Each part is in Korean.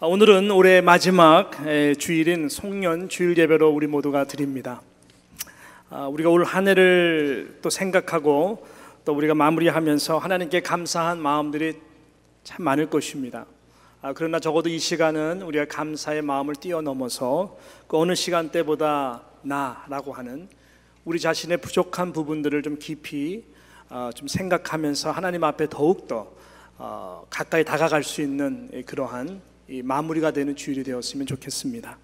오늘은 올해 마지막 주일인 송년 주일 예배로 우리 모두가 드립니다. 우리가 올 한 해를 또 생각하고 또 우리가 마무리하면서 하나님께 감사한 마음들이 참 많을 것입니다. 그러나 적어도 이 시간은 우리가 감사의 마음을 뛰어넘어서 그 어느 시간대보다 나라고 하는 우리 자신의 부족한 부분들을 좀 깊이 좀 생각하면서 하나님 앞에 더욱더 가까이 다가갈 수 있는 그러한 이 마무리가 되는 주일이 되었으면 좋겠습니다.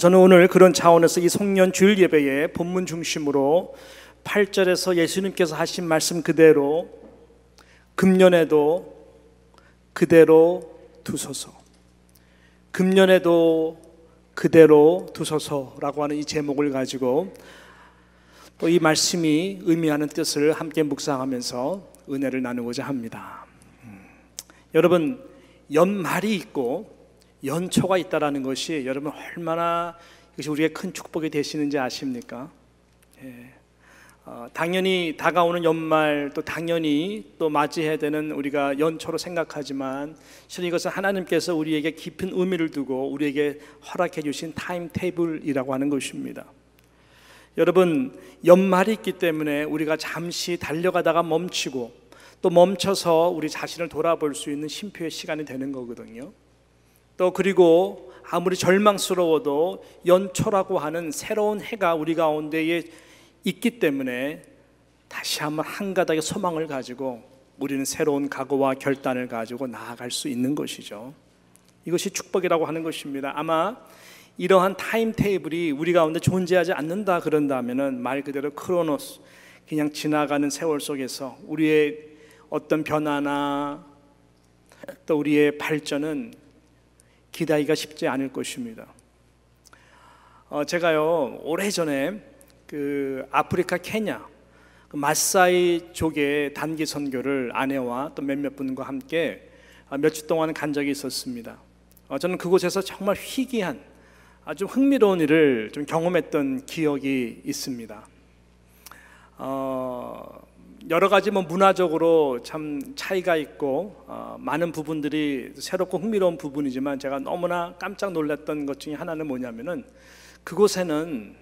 저는 오늘 그런 차원에서 이 송년 주일 예배의 본문 중심으로 8절에서 예수님께서 하신 말씀 그대로 금년에도 그대로 두소서, 금년에도 그대로 두소서라고 하는 이 제목을 가지고 또 이 말씀이 의미하는 뜻을 함께 묵상하면서 은혜를 나누고자 합니다. 여러분, 연말이 있고 연초가 있다라는 것이 여러분 얼마나 이것이 우리의 큰 축복이 되시는지 아십니까? 당연히 다가오는 연말 또 당연히 또 맞이해야 되는 우리가 연초로 생각하지만 실은 이것은 하나님께서 우리에게 깊은 의미를 두고 우리에게 허락해 주신 타임 테이블이라고 하는 것입니다. 여러분, 연말이 있기 때문에 우리가 잠시 달려가다가 멈추고 또 멈춰서 우리 자신을 돌아볼 수 있는 쉼표의 시간이 되는 거거든요. 또 그리고 아무리 절망스러워도 연초라고 하는 새로운 해가 우리 가운데에 있기 때문에 다시 한번 한 가닥의 소망을 가지고 우리는 새로운 각오와 결단을 가지고 나아갈 수 있는 것이죠. 이것이 축복이라고 하는 것입니다. 아마 이러한 타임 테이블이 우리 가운데 존재하지 않는다 그런다면은 말 그대로 크로노스, 그냥 지나가는 세월 속에서 우리의 어떤 변화나 또 우리의 발전은 기다리기가 쉽지 않을 것입니다. 제가요 오래전에 그 아프리카 케냐 그 마사이 족의 단기 선교를 아내와 또 몇몇 분과 함께 몇 주 동안 간 적이 있었습니다. 저는 그곳에서 정말 희귀한 아주 흥미로운 일을 좀 경험했던 기억이 있습니다. 여러 가지 문화적으로 참 차이가 있고 많은 부분들이 새롭고 흥미로운 부분이지만 제가 너무나 깜짝 놀랐던 것 중에 하나는 뭐냐면은 그곳에는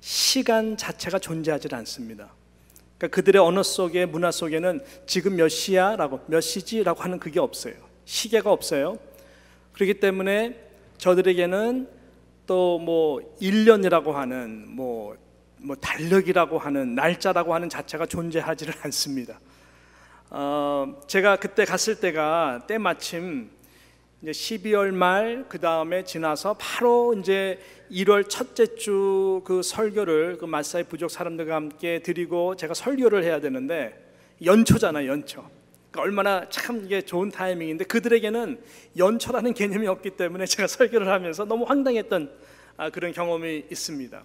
시간 자체가 존재하지 않습니다. 그러니까 그들의 언어 속에 문화 속에는 지금 몇 시야? 몇 시지라고 하는 그게 없어요. 시계가 없어요. 그렇기 때문에 저들에게는 또 1년이라고 하는 달력이라고 하는 날짜라고 하는 자체가 존재하지를 않습니다. 제가 그때 갔을 때가 때마침 이제 12월 말 그 다음에 지나서 바로 이제 1월 첫째 주 그 설교를 그 마사이 부족 사람들과 함께 드리고 제가 설교를 해야 되는데 연초잖아요, 연초. 그러니까 얼마나 참 이게 좋은 타이밍인데 그들에게는 연초라는 개념이 없기 때문에 제가 설교를 하면서 너무 황당했던 그런 경험이 있습니다.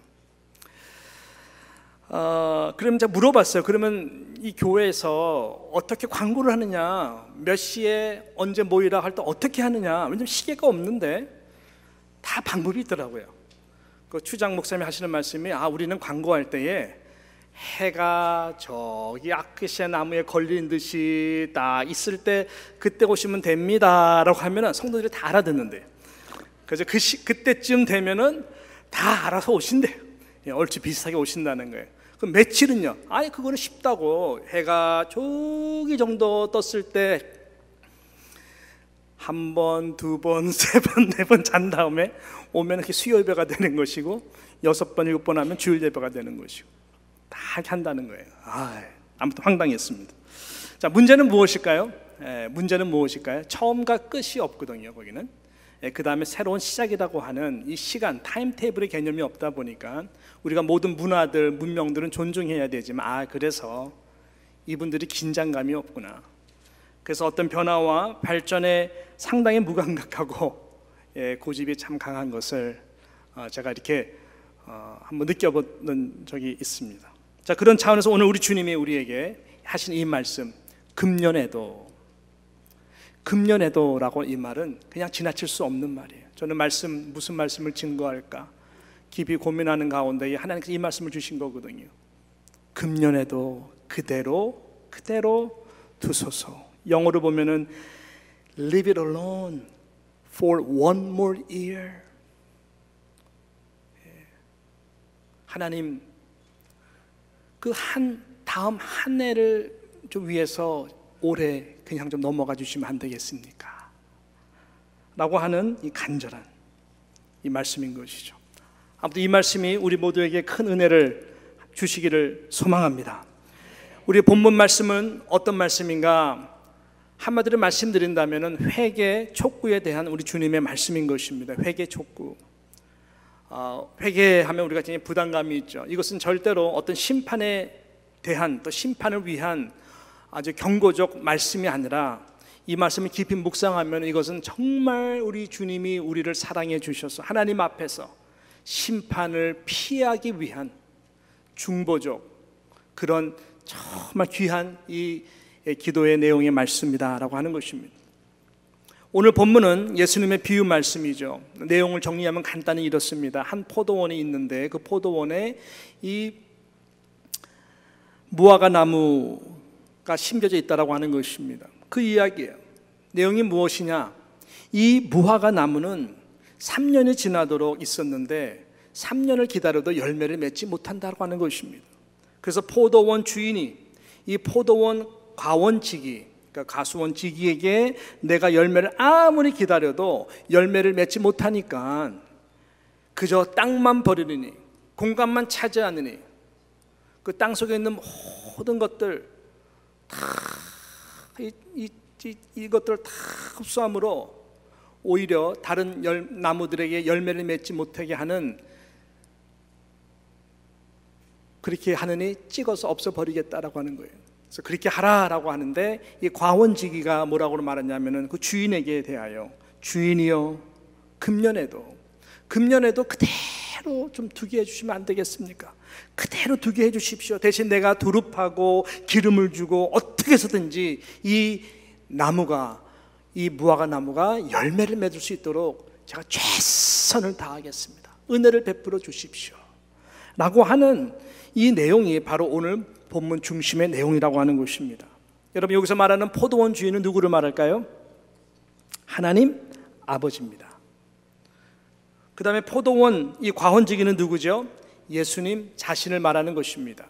그럼 제가 물어봤어요. 그러면 이 교회에서 어떻게 광고를 하느냐, 몇 시에 언제 모이라 할 때 어떻게 하느냐, 왜냐면 시계가 없는데 다 방법이 있더라고요. 그 추장 목사님이 하시는 말씀이 우리는 광고할 때에 해가 저기 아크시아 나무에 걸린 듯이 딱 있을 때 그때 오시면 됩니다 라고 하면은 성도들이 다 알아듣는데요. 그래서 그때쯤 되면은 다 알아서 오신대요. 얼추 비슷하게 오신다는 거예요. 그럼 며칠은요? 그거는 쉽다고. 해가 저기 정도 떴을 때 한 번, 두 번, 세 번, 네 번 잔 다음에 오면 이렇게 수요 예배가 되는 것이고 6번, 7번 하면 주일 예배가 되는 것이고 다 이렇게 한다는 거예요. 아무튼 황당했습니다. 자, 문제는 무엇일까요? 문제는 무엇일까요? 처음과 끝이 없거든요, 거기는. 그 다음에 새로운 시작이라고 하는 이 시간, 타임 테이블의 개념이 없다 보니까 우리가 모든 문화들, 문명들은 존중해야 되지만 그래서 이분들이 긴장감이 없구나. 그래서 어떤 변화와 발전에 상당히 무감각하고 고집이 참 강한 것을 제가 이렇게 한번 느껴보는 적이 있습니다. 자, 그런 차원에서 오늘 우리 주님이 우리에게 하신 이 말씀, 금년에도라고 이 말은 그냥 지나칠 수 없는 말이에요. 저는 무슨 말씀을 증거할까 깊이 고민하는 가운데 하나님께서 이 말씀을 주신 거거든요. 금년에도 그대로 두소서. 영어로 보면은 Leave it alone for one more year. 하나님, 그 다음 한 해를 좀 위해서 올해 그냥 좀 넘어가 주시면 안 되겠습니까? 라고 하는 이 간절한 이 말씀인 것이죠. 아무튼 이 말씀이 우리 모두에게 큰 은혜를 주시기를 소망합니다. 우리 본문 말씀은 어떤 말씀인가? 한마디로 말씀드린다면 회개 촉구에 대한 우리 주님의 말씀인 것입니다. 회개 촉구. 회개하면 우리가 굉장히 부담감이 있죠. 이것은 절대로 어떤 심판에 대한, 또 심판을 위한 아주 경고적 말씀이 아니라, 이 말씀을 깊이 묵상하면 이것은 정말 우리 주님이 우리를 사랑해 주셔서 하나님 앞에서 심판을 피하기 위한 중보적, 그런 정말 귀한 이 기도의 내용의 말씀이다라고 하는 것입니다. 오늘 본문은 예수님의 비유 말씀이죠. 내용을 정리하면 간단히 이렇습니다. 한 포도원이 있는데 그 포도원에 이 무화과 나무가 심겨져 있다라고 하는 것입니다. 그 이야기예요. 내용이 무엇이냐? 이 무화과 나무는 3년이 지나도록 있었는데 3년을 기다려도 열매를 맺지 못한다고 하는 것입니다. 그래서 포도원 주인이 이 포도원 과원지기, 그러니까 가수원지기에게 내가 열매를 아무리 기다려도 열매를 맺지 못하니까 그저 땅만 버리느니, 공간만 차지하느니, 그 땅 속에 있는 모든 것들 다 이것들을 다 흡수함으로 오히려 다른 나무들에게 열매를 맺지 못하게 하는, 그렇게 하느니 찍어서 없애버리겠다라고 하는 거예요. 그래서 그렇게 하라라고 하는데, 이 과원지기가 뭐라고 말하냐면은 그 주인에게 대하여, 주인이여 금년에도 그대로 좀 두게 해주시면 안 되겠습니까? 그대로 두게 해주십시오. 대신 내가 두릅하고 기름을 주고 어떻게 해서든지 이 나무가, 이 무화과 나무가 열매를 맺을 수 있도록 제가 최선을 다하겠습니다. 은혜를 베풀어 주십시오 라고 하는 이 내용이 바로 오늘 본문 중심의 내용이라고 하는 것입니다. 여러분, 여기서 말하는 포도원 주인은 누구를 말할까요? 하나님 아버지입니다. 그 다음에 포도원 이 과원지기는 누구죠? 예수님 자신을 말하는 것입니다.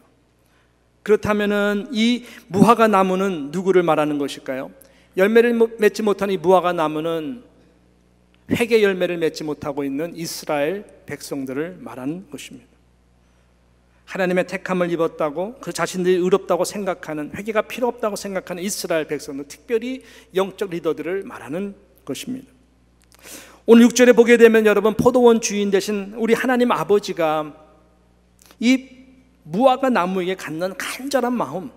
그렇다면 이 무화과 나무는 누구를 말하는 것일까요? 열매를 맺지 못한 이 무화과 나무는 회개 열매를 맺지 못하고 있는 이스라엘 백성들을 말하는 것입니다. 하나님의 택함을 입었다고, 그 자신들이 의롭다고 생각하는, 회개가 필요 없다고 생각하는 이스라엘 백성들, 특별히 영적 리더들을 말하는 것입니다. 오늘 6절에 보게 되면 여러분, 포도원 주인 되신 우리 하나님 아버지가 이 무화과 나무에게 갖는 간절한 마음,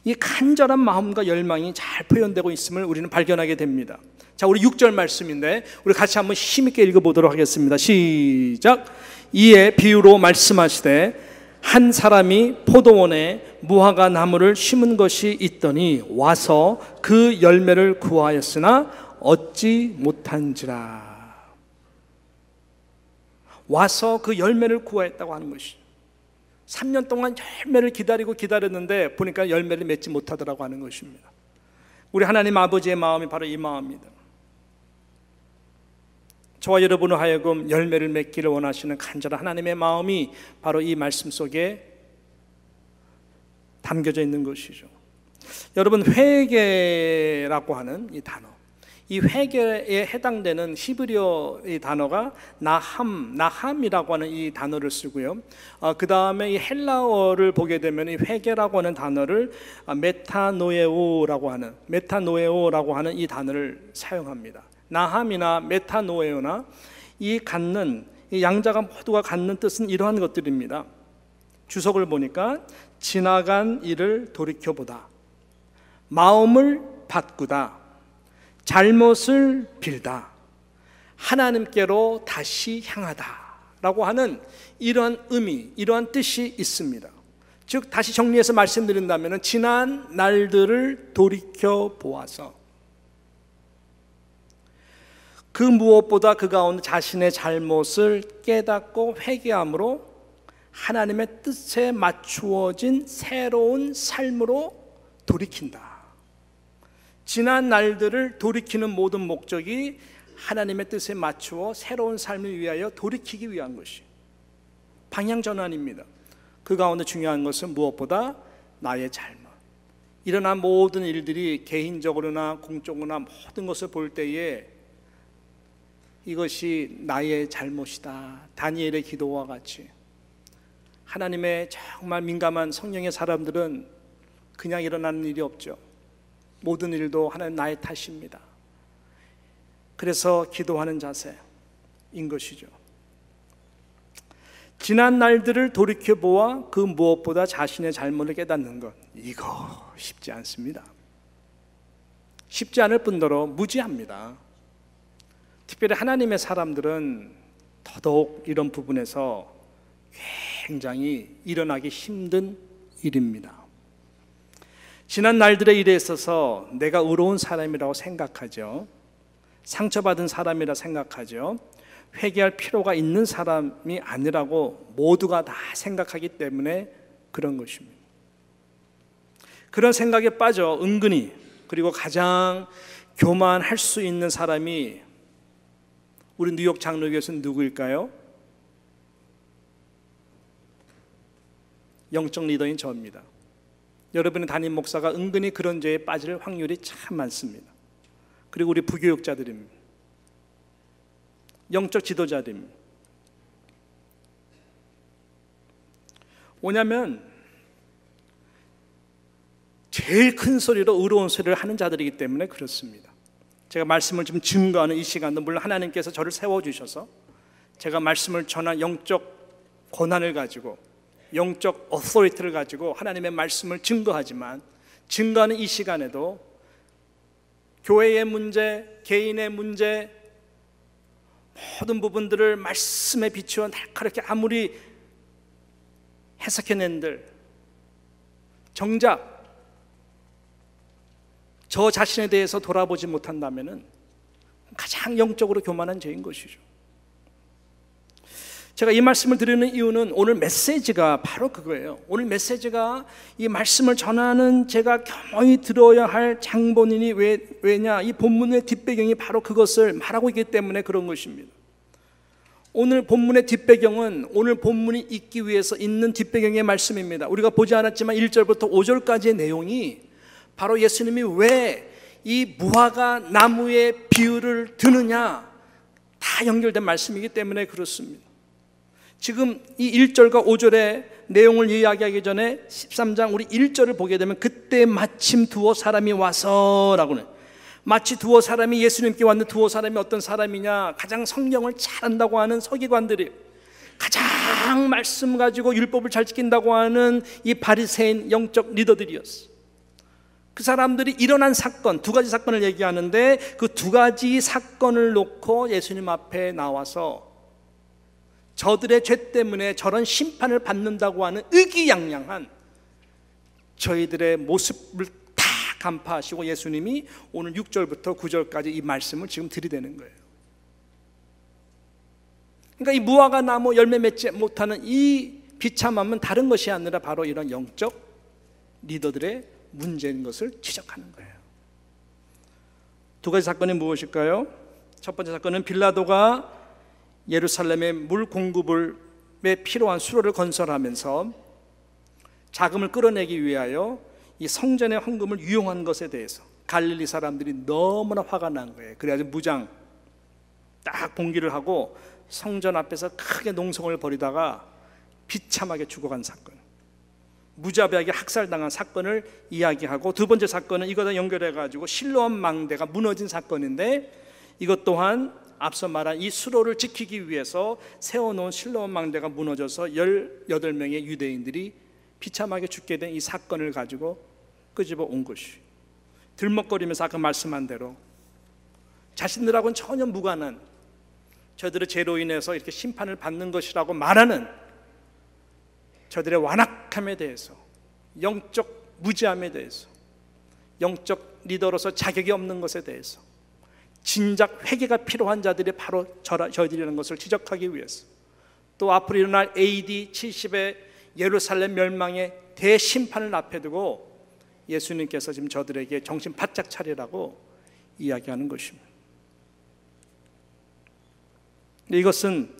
이 간절한 마음과 열망이 잘 표현되고 있음을 우리는 발견하게 됩니다. 자, 우리 6절 말씀인데 우리 같이 한번 힘있게 읽어보도록 하겠습니다. 시작. 이에 비유로 말씀하시되 한 사람이 포도원에 무화과 나무를 심은 것이 있더니 와서 그 열매를 구하였으나 얻지 못한지라. 와서 그 열매를 구하였다고 하는 것이죠. 3년 동안 열매를 기다렸는데 보니까 열매를 맺지 못하더라고 하는 것입니다. 우리 하나님 아버지의 마음이 바로 이 마음입니다. 저와 여러분을 하여금 열매를 맺기를 원하시는 간절한 하나님의 마음이 바로 이 말씀 속에 담겨져 있는 것이죠. 여러분, 회개라고 하는 이 단어, 이 회개에 해당되는 히브리어 이 단어가 나함이라고 하는 이 단어를 쓰고요. 그 다음에 이 헬라어를 보게 되면 이 회개라고 하는 단어를 메타노에오라고 하는 이 단어를 사용합니다. 나함이나 메타노에오나 이 갖는, 이 양자가 모두가 갖는 뜻은 이러한 것들입니다. 주석을 보니까 지나간 일을 돌이켜보다, 마음을 바꾸다, 잘못을 빌다, 하나님께로 다시 향하다 라고 하는 이러한 의미, 이러한 뜻이 있습니다. 즉 다시 정리해서 말씀드린다면 지난 날들을 돌이켜보아서 그 무엇보다 그 가운데 자신의 잘못을 깨닫고 회개함으로 하나님의 뜻에 맞추어진 새로운 삶으로 돌이킨다. 지난 날들을 돌이키는 모든 목적이 하나님의 뜻에 맞추어 새로운 삶을 위하여 돌이키기 위한 것이 방향 전환입니다. 그 가운데 중요한 것은 무엇보다 나의 잘못, 일어난 모든 일들이 개인적으로나 공적으로나 모든 것을 볼 때에 이것이 나의 잘못이다. 다니엘의 기도와 같이 하나님의 정말 민감한 성령의 사람들은 그냥 일어나는 일이 없죠. 모든 일도 하나님 나의 탓입니다. 그래서 기도하는 자세인 것이죠. 지난 날들을 돌이켜보아 그 무엇보다 자신의 잘못을 깨닫는 것, 이거 쉽지 않습니다. 쉽지 않을 뿐더러 무지합니다. 특별히 하나님의 사람들은 더더욱 이런 부분에서 굉장히 일어나기 힘든 일입니다. 지난 날들의 일에 있어서 내가 의로운 사람이라고 생각하죠. 상처받은 사람이라 생각하죠. 회개할 필요가 있는 사람이 아니라고 모두가 다 생각하기 때문에 그런 것입니다. 그런 생각에 빠져 은근히, 그리고 가장 교만할 수 있는 사람이 우리 뉴욕 장로교에서는 누구일까요? 영적 리더인 저입니다. 여러분의 담임 목사가 은근히 그런 죄에 빠질 확률이 참 많습니다. 그리고 우리 부교육자들입니다. 영적 지도자들입니다. 뭐냐면 제일 큰 소리로 의로운 소리를 하는 자들이기 때문에 그렇습니다. 제가 말씀을 좀 증거하는 이 시간도 물론 하나님께서 저를 세워주셔서 제가 말씀을 전한 영적 권한을 가지고, 영적 어소리티를 가지고 하나님의 말씀을 증거하지만, 증거하는 이 시간에도 교회의 문제, 개인의 문제, 모든 부분들을 말씀에 비추어 날카롭게 아무리 해석해낸들 정작 저 자신에 대해서 돌아보지 못한다면 가장 영적으로 교만한 죄인 것이죠. 제가 이 말씀을 드리는 이유는 오늘 메시지가 바로 그거예요. 오늘 메시지가 이 말씀을 전하는 제가 겸허히 들어야 할 장본인이 왜냐, 이 본문의 뒷배경이 바로 그것을 말하고 있기 때문에 그런 것입니다. 오늘 본문의 뒷배경은 오늘 본문이 있기 위해서 있는 뒷배경의 말씀입니다. 우리가 보지 않았지만 1절부터 5절까지의 내용이 바로 예수님이 왜 이 무화과 나무의 비유를 드느냐, 다 연결된 말씀이기 때문에 그렇습니다. 지금 이 1절과 5절의 내용을 이야기하기 전에 13장 우리 1절을 보게 되면 그때 마침 두어 사람이 와서 라고는, 마치 두어 사람이 예수님께 왔는 두어 사람이 어떤 사람이냐, 가장 성경을 잘 안다고 하는 서기관들이, 가장 말씀 가지고 율법을 잘 지킨다고 하는 이 바리새인 영적 리더들이었어. 그 사람들이 일어난 사건, 두 가지 사건을 얘기하는데 그 두 가지 사건을 놓고 예수님 앞에 나와서 저들의 죄 때문에 저런 심판을 받는다고 하는 의기양양한 저희들의 모습을 다 간파하시고 예수님이 오늘 6절부터 9절까지 이 말씀을 지금 들이대는 거예요. 그러니까 이 무화과 나무 열매 맺지 못하는 이 비참함은 다른 것이 아니라 바로 이런 영적 리더들의 문제인 것을 지적하는 거예요. 두 가지 사건이 무엇일까요? 첫 번째 사건은 빌라도가 예루살렘의 물 공급에 필요한 수로를 건설하면서 자금을 끌어내기 위하여 이 성전의 헌금을 유용한 것에 대해서 갈릴리 사람들이 너무나 화가 난 거예요. 그래가지고 무장 딱 봉기를 하고 성전 앞에서 크게 농성을 벌이다가 비참하게 죽어간 사건, 무자비하게 학살당한 사건을 이야기하고, 두 번째 사건은 이거랑 연결해가지고 실로암 망대가 무너진 사건인데, 이것 또한 앞서 말한 이 수로를 지키기 위해서 세워놓은 실로암 망대가 무너져서 18명의 유대인들이 비참하게 죽게 된 이 사건을 가지고 끄집어 온 것이, 들먹거리면서 아까 말씀한 대로 자신들하고는 전혀 무관한 저들의 죄로 인해서 이렇게 심판을 받는 것이라고 말하는 저들의 완악함에 대해서, 영적 무지함에 대해서, 영적 리더로서 자격이 없는 것에 대해서 진작 회개가 필요한 자들이 바로 저희들이라는 것을 지적하기 위해서, 또 앞으로 일어날 AD 70의 예루살렘 멸망의 대심판을 앞에 두고 예수님께서 지금 저들에게 정신 바짝 차리라고 이야기하는 것입니다. 이것은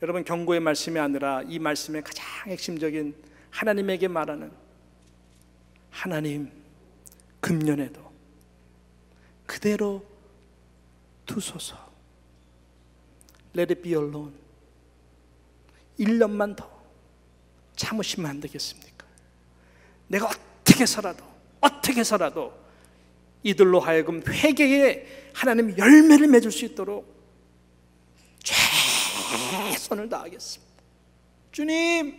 여러분 경고의 말씀이 아니라 이 말씀의 가장 핵심적인 하나님에게 말하는, 하나님 금년에도 그대로 두소서. Let it be alone. 1년만 더 참으시면 안 되겠습니까? 내가 어떻게 해서라도 이들로 하여금 회개에 하나님 열매를 맺을 수 있도록 최선을 다하겠습니다. 주님,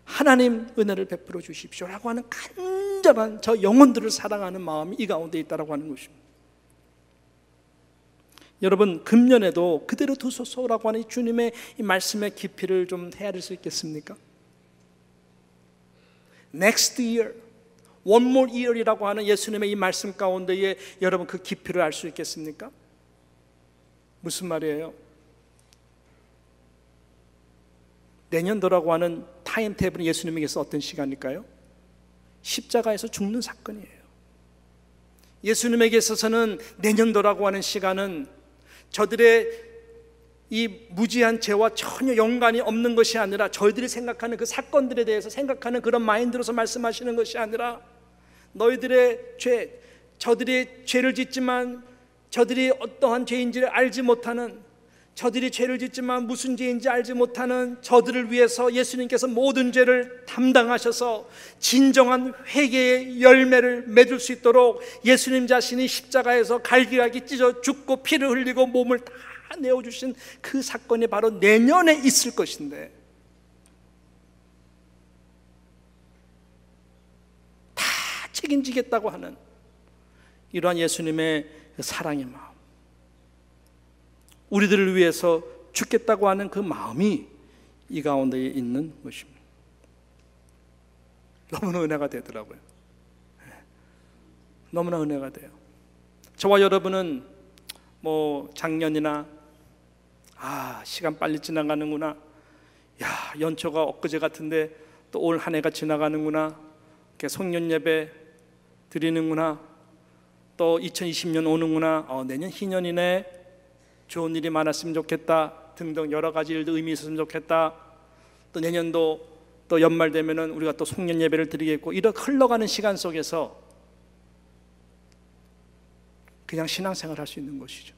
하나님 은혜를 베풀어 주십시오라고 하는 간절한 저 영혼들을 사랑하는 마음이 이 가운데 있다라고 하는 것입니다. 여러분, 금년에도 그대로 두소서라고 하는 주님의 이 말씀의 깊이를 좀 헤아릴 수 있겠습니까? Next year, one more year이라고 하는 예수님의 이 말씀 가운데에 여러분 그 깊이를 알 수 있겠습니까? 무슨 말이에요? 내년도라고 하는 타임테이블은 예수님에게서 어떤 시간일까요? 십자가에서 죽는 사건이에요. 예수님에게 있어서는 내년도라고 하는 시간은 저들의 이 무지한 죄와 전혀 연관이 없는 것이 아니라 저희들이 생각하는 그 사건들에 대해서 생각하는 그런 마인드로서 말씀하시는 것이 아니라 너희들의 죄, 저들이 죄를 짓지만 저들이 어떠한 죄인지를 알지 못하는, 저들이 죄를 짓지만 무슨 죄인지 알지 못하는 저들을 위해서 예수님께서 모든 죄를 담당하셔서 진정한 회개의 열매를 맺을 수 있도록 예수님 자신이 십자가에서 갈기갈기 찢어 죽고 피를 흘리고 몸을 다 내어주신 그 사건이 바로 내년에 있을 것인데, 다 책임지겠다고 하는 이러한 예수님의 사랑의 마음, 우리들을 위해서 죽겠다고 하는 그 마음이 이 가운데 있는 것입니다. 너무나 은혜가 되더라고요. 너무나 은혜가 돼요. 저와 여러분은 뭐 작년이나 시간 빨리 지나가는구나, 연초가 엊그제 같은데 또 올 한 해가 지나가는구나, 이렇게 송년 예배 드리는구나, 또 2020년 오는구나, 내년 희년이네, 좋은 일이 많았으면 좋겠다 등등 여러 가지 일도 의미 있었으면 좋겠다, 또 내년도 또 연말 되면은 우리가 또 송년 예배를 드리겠고, 이렇게 흘러가는 시간 속에서 그냥 신앙생활 할 수 있는 것이죠.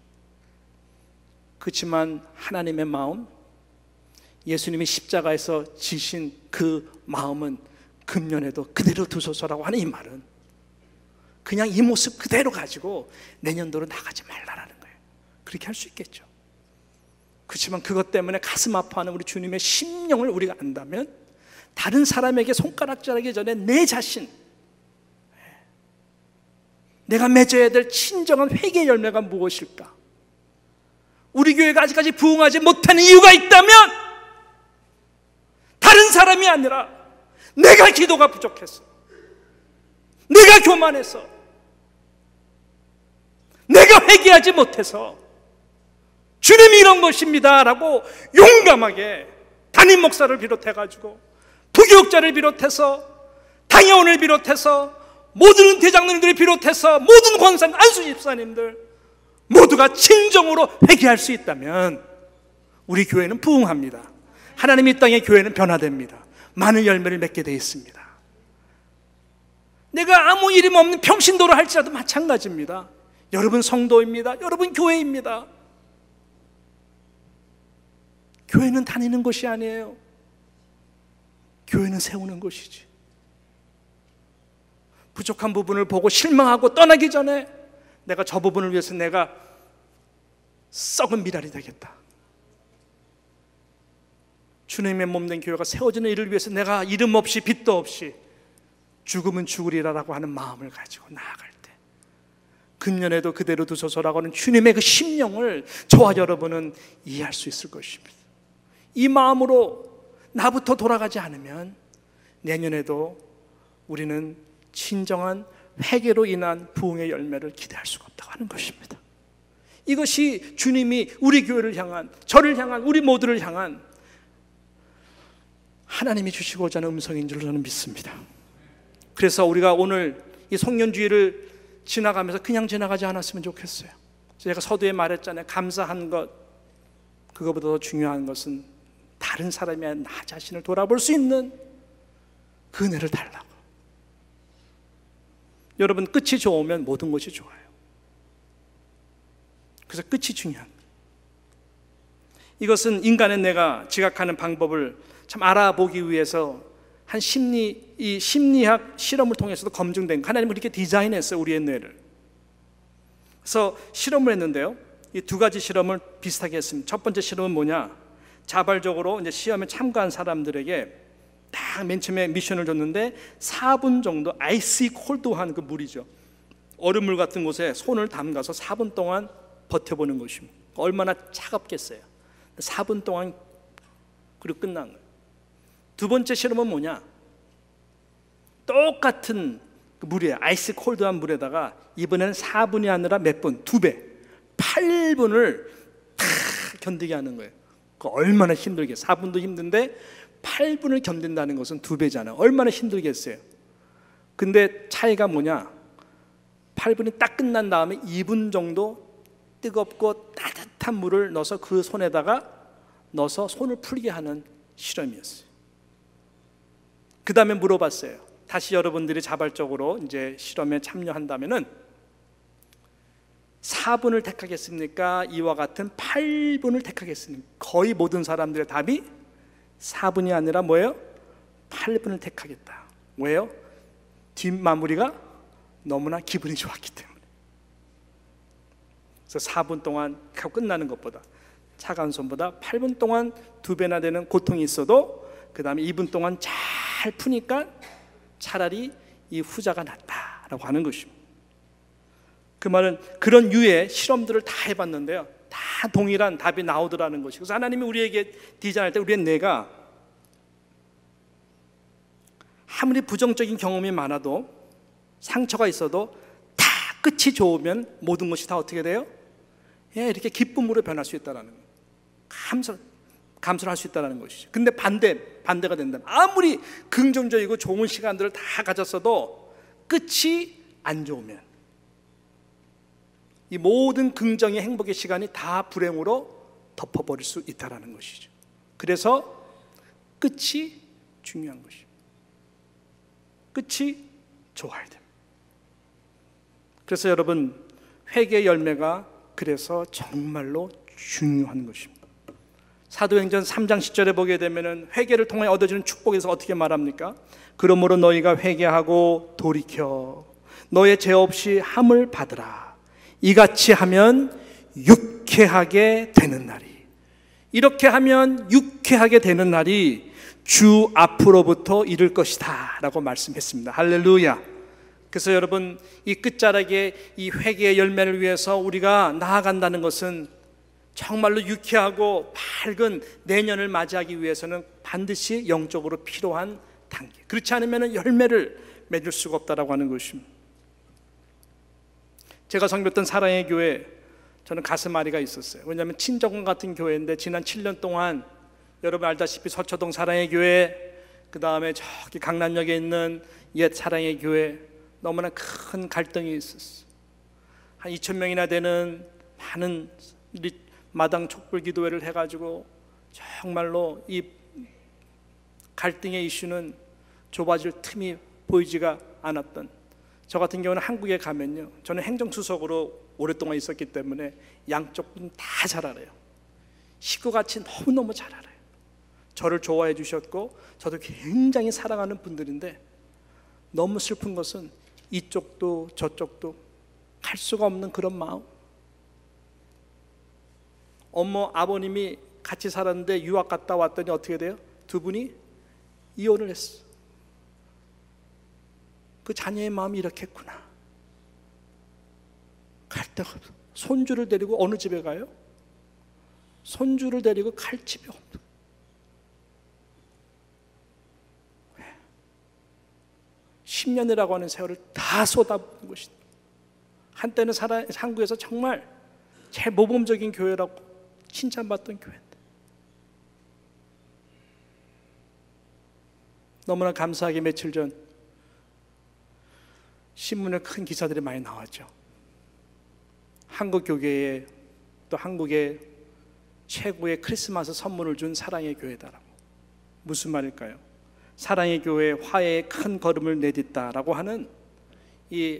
그렇지만 하나님의 마음, 예수님이 십자가에서 지신 그 마음은 금년에도 그대로 두소서라고 하는 이 말은 그냥 이 모습 그대로 가지고 내년도로 나가지 말라라는 거예요. 그렇게 할 수 있겠죠. 그렇지만 그것 때문에 가슴 아파하는 우리 주님의 심령을 우리가 안다면 다른 사람에게 손가락질하기 전에 내 자신, 내가 맺어야 될 진정한 회개의 열매가 무엇일까? 우리 교회가 아직까지 부흥하지 못하는 이유가 있다면 다른 사람이 아니라 내가 기도가 부족해서, 내가 교만해서, 내가 회개하지 못해서 주님이 이런 것입니다 라고 용감하게 담임 목사를 비롯해가지고 부교육자를 비롯해서 당회원을 비롯해서 모든 대장님들을 비롯해서 모든 권사님, 안수 집사님들 모두가 진정으로 회개할 수 있다면 우리 교회는 부흥합니다. 하나님 이 땅의 교회는 변화됩니다. 많은 열매를 맺게 되어 있습니다. 내가 아무 이름 없는 평신도를 할지라도 마찬가지입니다. 여러분 성도입니다. 여러분 교회입니다. 교회는 다니는 것이 아니에요. 교회는 세우는 것이지. 부족한 부분을 보고 실망하고 떠나기 전에 내가 저 부분을 위해서 내가 썩은 미랄이 되겠다, 주님의 몸된 교회가 세워지는 일을 위해서 내가 이름 없이 빚도 없이 죽으면 죽으리라라고 하는 마음을 가지고 나아갈 때 금년에도 그대로 두소서라고 하는 주님의 그 심령을 저와 여러분은 이해할 수 있을 것입니다. 이 마음으로 나부터 돌아가지 않으면 내년에도 우리는 진정한 회개로 인한 부흥의 열매를 기대할 수가 없다고 하는 것입니다. 이것이 주님이 우리 교회를 향한, 저를 향한, 우리 모두를 향한 하나님이 주시고자 하는 음성인 줄 저는 믿습니다. 그래서 우리가 오늘 이 송년주의를 지나가면서 그냥 지나가지 않았으면 좋겠어요. 제가 서두에 말했잖아요. 감사한 것, 그거보다 더 중요한 것은 다른 사람이 나 자신을 돌아볼 수 있는 그 은혜를 달라고. 여러분, 끝이 좋으면 모든 것이 좋아요. 그래서 끝이 중요한 거예요. 이것은 인간의 뇌가 지각하는 방법을 참 알아보기 위해서 한 심리학 실험을 통해서도 검증된 거. 하나님은 이렇게 디자인했어요, 우리의 뇌를. 그래서 실험을 했는데요, 이 두 가지 실험을 비슷하게 했습니다. 첫 번째 실험은 뭐냐? 자발적으로 이제 시험에 참가한 사람들에게 딱 맨 처음에 미션을 줬는데 4분 정도 아이스 콜드한 그 물이죠, 얼음물 같은 곳에 손을 담가서 4분 동안 버텨보는 것입니다. 얼마나 차갑겠어요. 4분 동안 그리고 끝난 거예요. 두 번째 실험은 뭐냐? 똑같은 그 물이에요. 아이스 콜드한 물에다가 이번에는 4분이 아니라 몇 분? 2배, 8분을 다 견디게 하는 거예요. 그 얼마나 힘들게. 4분도 힘든데 8분을 견딘다는 것은 2배잖아요. 얼마나 힘들겠어요. 근데 차이가 뭐냐? 8분이 딱 끝난 다음에 2분 정도 뜨겁고 따뜻한 물을 넣어서 그 손에다가 넣어서 손을 풀게 하는 실험이었어요. 그 다음에 물어봤어요. 다시 여러분들이 자발적으로 이제 실험에 참여한다면은 4분을 택하겠습니까? 이와 같은 8분을 택하겠습니까? 거의 모든 사람들의 답이 4분이 아니라 뭐예요? 8분을 택하겠다. 왜요? 뒷마무리가 너무나 기분이 좋았기 때문에. 그래서 4분 동안 하고 끝나는 것보다, 차가운 손보다 8분 동안 2배나 되는 고통이 있어도 그 다음에 2분 동안 잘 푸니까 차라리 이 후자가 낫다라고 하는 것입니다. 그 말은 그런 유의 실험들을 다 해봤는데요, 다 동일한 답이 나오더라는 것이고, 그래서 하나님이 우리에게 디자인할 때 우리의 뇌가 아무리 부정적인 경험이 많아도, 상처가 있어도 다 끝이 좋으면 모든 것이 다 어떻게 돼요? 예, 이렇게 기쁨으로 변할 수 있다는 거예요. 감수를 할 수 있다는 것이죠. 근데 반대가 된다면, 아무리 긍정적이고 좋은 시간들을 다 가졌어도 끝이 안 좋으면 이 모든 긍정의 행복의 시간이 다 불행으로 덮어버릴 수 있다는 것이죠. 그래서 끝이 중요한 것이죠. 끝이 좋아야 됩니다. 그래서 여러분, 회개의 열매가 그래서 정말로 중요한 것입니다. 사도행전 3장 10절에 보게 되면은 회개를 통해 얻어지는 축복에서 어떻게 말합니까? 그러므로 너희가 회개하고 돌이켜 너의 죄 없이 함을 받으라. 이같이 하면 유쾌하게 되는 날이, 이렇게 하면 유쾌하게 되는 날이 주 앞으로부터 이를 것이다 라고 말씀했습니다. 할렐루야. 그래서 여러분, 이 끝자락에 이 회개의 열매를 위해서 우리가 나아간다는 것은 정말로 유쾌하고 밝은 내년을 맞이하기 위해서는 반드시 영적으로 필요한 단계, 그렇지 않으면 열매를 맺을 수가 없다라고 하는 것입니다. 제가 섬겼던 사랑의 교회, 저는 가슴앓이가 있었어요. 왜냐하면 친정원 같은 교회인데 지난 7년 동안 여러분 알다시피 서초동 사랑의 교회, 그 다음에 저기 강남역에 있는 옛 사랑의 교회, 너무나 큰 갈등이 있었어요. 한 2,000명이나 되는 많은 마당 촛불 기도회를 해가지고 정말로 이 갈등의 이슈는 좁아질 틈이 보이지가 않았던, 저 같은 경우는 한국에 가면요, 저는 행정수석으로 오랫동안 있었기 때문에 양쪽 분 다 잘 알아요. 식구같이 너무너무 잘 알아요. 저를 좋아해 주셨고 저도 굉장히 사랑하는 분들인데, 너무 슬픈 것은 이쪽도 저쪽도 갈 수가 없는 그런 마음. 아버님이 같이 살았는데 유학 갔다 왔더니 어떻게 돼요? 두 분이 이혼을 했어. 그 자녀의 마음이 이렇겠구나. 갈 데가 없어. 손주를 데리고 어느 집에 가요? 손주를 데리고 갈 집이 없어. 왜? 10년이라고 하는 세월을 다 쏟아부은 것이다. 한때는 한국에서 정말 제일 모범적인 교회라고 칭찬받던 교회인데, 너무나 감사하게 며칠 전 신문에 큰 기사들이 많이 나왔죠. 한국 교계에, 또 한국의 최고의 크리스마스 선물을 준 사랑의 교회다라고. 무슨 말일까요? 사랑의 교회 화해의 큰 걸음을 내딛다라고 하는 이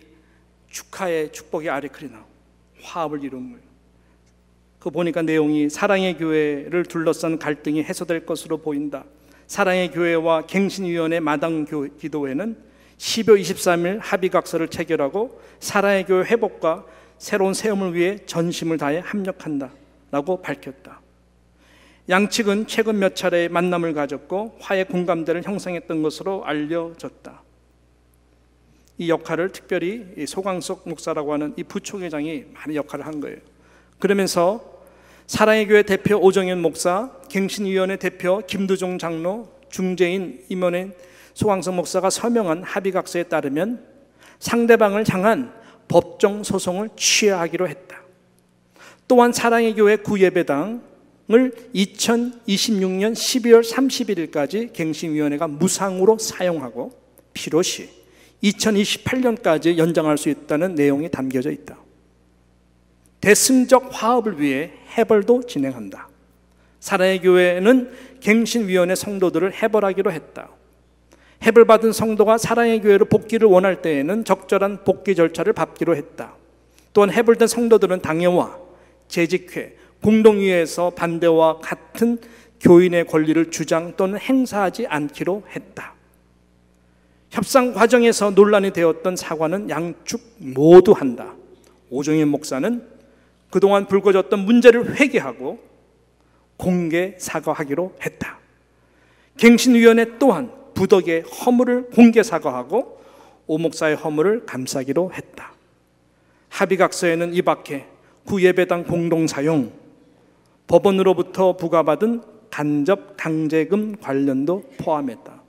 축하의 축복의 아레크리나 화합을 이룬 거예요. 그 보니까 내용이 사랑의 교회를 둘러싼 갈등이 해소될 것으로 보인다. 사랑의 교회와 갱신위원회 마당 기도회는 12월 23일 합의각서를 체결하고 사랑의 교회 회복과 새로운 세움을 위해 전심을 다해 합력한다 라고 밝혔다. 양측은 최근 몇 차례의 만남을 가졌고 화해 공감대를 형성했던 것으로 알려졌다. 이 역할을 특별히 소광석 목사라고 하는 이 부총회장이 많은 역할을 한 거예요. 그러면서 사랑의 교회 대표 오정현 목사, 갱신위원회 대표 김두종 장로, 중재인 임원인 소광석 목사가 서명한 합의각서에 따르면 상대방을 향한 법정 소송을 취하하기로 했다. 또한 사랑의 교회 구예배당을 2026년 12월 31일까지 갱신위원회가 무상으로 사용하고 필요시 2028년까지 연장할 수 있다는 내용이 담겨져 있다. 대승적 화합을 위해 해벌도 진행한다. 사랑의 교회는 갱신위원회 성도들을 해벌하기로 했다. 해벌받은 성도가 사랑의 교회로 복귀를 원할 때에는 적절한 복귀 절차를 밟기로 했다. 또한 해벌된 성도들은 당회와 재직회, 공동위에서 반대와 같은 교인의 권리를 주장 또는 행사하지 않기로 했다. 협상 과정에서 논란이 되었던 사과는 양측 모두 한다. 오정현 목사는 그동안 불거졌던 문제를 회개하고 공개 사과하기로 했다. 갱신위원회 또한 부덕의 허물을 공개 사과하고 오 목사의 허물을 감싸기로 했다. 합의각서에는 이 밖에 구예배당 공동사용, 법원으로부터 부과받은 간접 강제금 관련도 포함했다.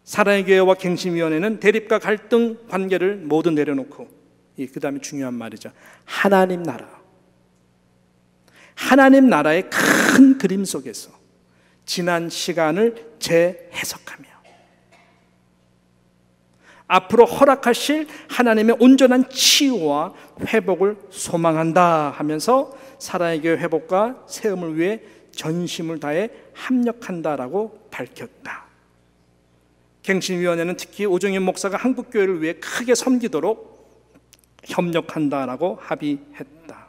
사랑의 교회와 갱신위원회는 대립과 갈등 관계를 모두 내려놓고 그 다음에 중요한 말이죠. 하나님 나라의 큰 그림 속에서 지난 시간을 재해석하며 앞으로 허락하실 하나님의 온전한 치유와 회복을 소망한다 하면서 사랑의 교회 회복과 세움을 위해 전심을 다해 합력한다라고 밝혔다. 갱신위원회는 특히 오정현 목사가 한국교회를 위해 크게 섬기도록 협력한다라고 합의했다.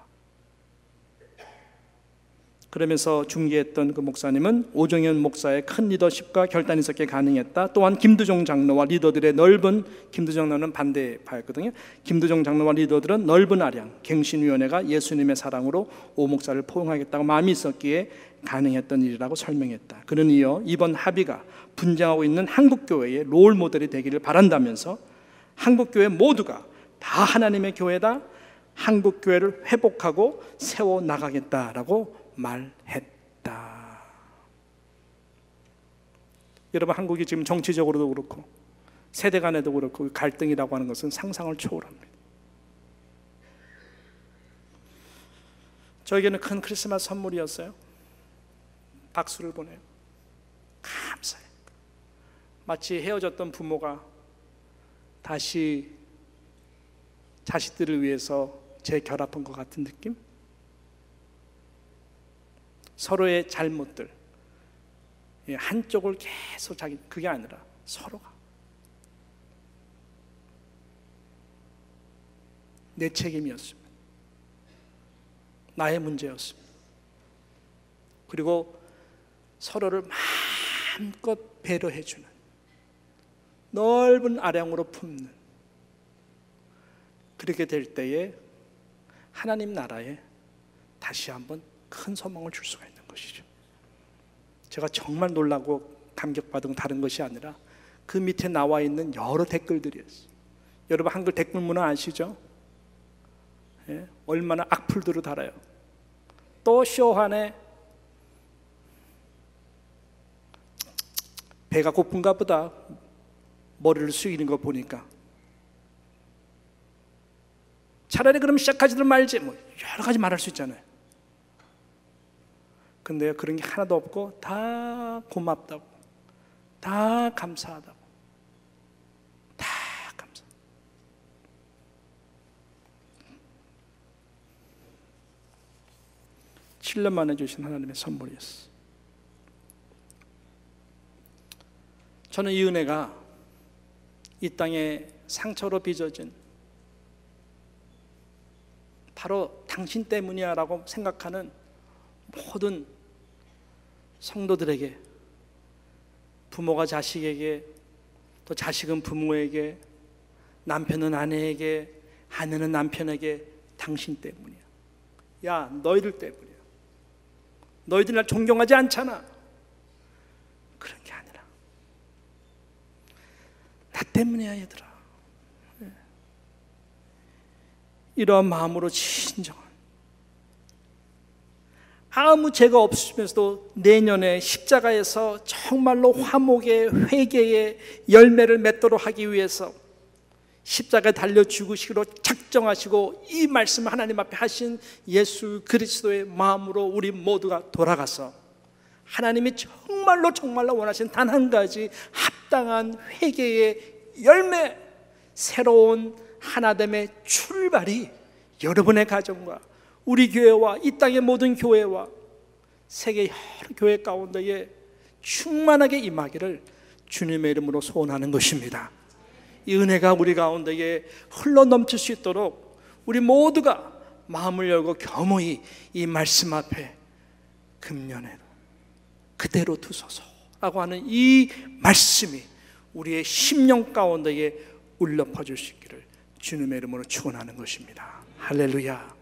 그러면서 중계했던 그 목사님은 오정현 목사의 큰 리더십과 결단이 있었기에 가능했다. 또한 김두종 장로와 리더들의 넓은, 김두종 장로는 반대파였거든요. 김두종 장로와 리더들은 넓은 아량, 갱신위원회가 예수님의 사랑으로 오 목사를 포용하겠다고 마음이 있었기에 가능했던 일이라고 설명했다. 그는 이어 이번 합의가 분쟁하고 있는 한국교회의 롤 모델이 되기를 바란다면서 한국교회 모두가 다 하나님의 교회다, 한국교회를 회복하고 세워나가겠다라고 말했다. 여러분, 한국이 지금 정치적으로도 그렇고 세대 간에도 그렇고 갈등이라고 하는 것은 상상을 초월합니다. 저에게는 큰 크리스마스 선물이었어요. 박수를 보내요. 감사해요. 마치 헤어졌던 부모가 다시 자식들을 위해서 재결합한 것 같은 느낌? 서로의 잘못들, 한쪽을 계속 그게 아니라 서로가 내 책임이었습니다. 나의 문제였습니다. 그리고 서로를 마음껏 배려해주는, 넓은 아량으로 품는, 그렇게 될 때에 하나님 나라에 다시 한번 큰 소망을 줄 수가 있는 것이죠. 제가 정말 놀라고 감격받은 다른 것이 아니라 그 밑에 나와 있는 여러 댓글들이었어요. 여러분, 한글 댓글 문화 아시죠? 예? 얼마나 악플들을 달아요. 또 쇼하네. 배가 고픈가 보다. 머리를 숙이는 거 보니까. 차라리 그럼 시작하지들 말지. 뭐 여러 가지 말할 수 있잖아요. 근데 그런 게 하나도 없고 다 고맙다고, 다 감사하다고, 다 감사. 7년 만에 주신 하나님의 선물이었어요. 저는 이 은혜가 이 땅에 상처로 빚어진 바로 당신 때문이야 라고 생각하는 모든 성도들에게, 부모가 자식에게, 또 자식은 부모에게, 남편은 아내에게, 아내는 남편에게 당신 때문이야. 야, 너희들 때문이야. 너희들 날 존경하지 않잖아. 그런 게 아니라 나 때문이야 얘들아. 이러한 마음으로 진정한, 아무 죄가 없으면서도 내년에 십자가에서 정말로 화목의 회개의 열매를 맺도록 하기 위해서 십자가에 달려 죽으시기로 작정하시고 이 말씀을 하나님 앞에 하신 예수 그리스도의 마음으로 우리 모두가 돌아가서 하나님이 정말로 원하신 단 한 가지 합당한 회개의 열매, 새로운 하나됨의 출발이 여러분의 가정과 우리 교회와 이 땅의 모든 교회와 세계 여러 교회 가운데에 충만하게 임하기를 주님의 이름으로 소원하는 것입니다. 이 은혜가 우리 가운데에 흘러넘칠 수 있도록 우리 모두가 마음을 열고 겸허히 이 말씀 앞에 금년에 그대로 두소서라고 하는 이 말씀이 우리의 심령 가운데에 울려 퍼질 수 있기를 주님의 이름으로 축원하는 것입니다. 할렐루야.